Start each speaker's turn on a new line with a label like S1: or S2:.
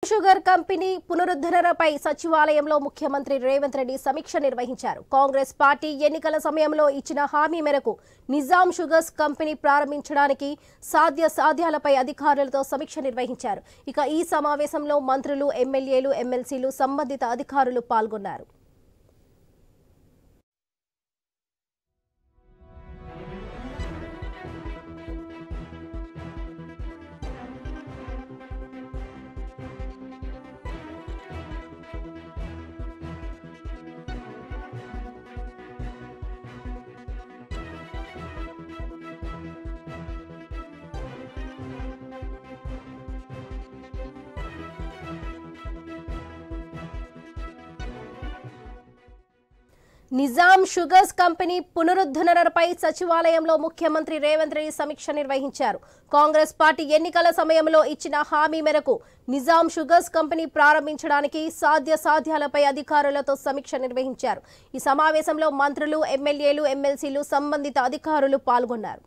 S1: Sugar company పునరుద్ధరణపై సచివాలయంలో ముఖ్యమంత్రి రేవంత్ రెడ్డి సమీక్ష నిర్వహించారు. కాంగ్రెస్ పార్టీ ఎన్నికల సమయంలో ఇచ్చిన హామీ మేరకు నిజాం షుగర్స్ కంపెనీ ప్రారంభించడానికి సాధ్యాలపై అధికారులతో సమీక్ష నిర్వహించారు. ఇక ఈ సమావేశంలో మంత్రులు, ఎమ్మెల్యేలు, ఎమ్మెల్సీలు, సంబంధిత అధికారులు పాల్గొన్నారు. నిజాం షుగర్స్ కంపెనీ పునరుద్ధరణపై సచివాలయంలో ముఖ్యమంత్రి రేవంత్ రెడ్డి సమీక్ష నిర్వహించారు. కాంగ్రెస్ పార్టీ ఎన్నికల సమయంలో ఇచ్చిన హామీ మేరకు నిజాం షుగర్స్ కంపెనీ ప్రారంభించడానికి సాధ్యాలపై అధికారులతో సమీక్ష నిర్వహించారు. ఈ సమావేశంలో మంత్రులు, ఎమ్మెల్యేలు, ఎమ్మెల్సీలు, సంబంధిత అధికారులు పాల్గొన్నారు.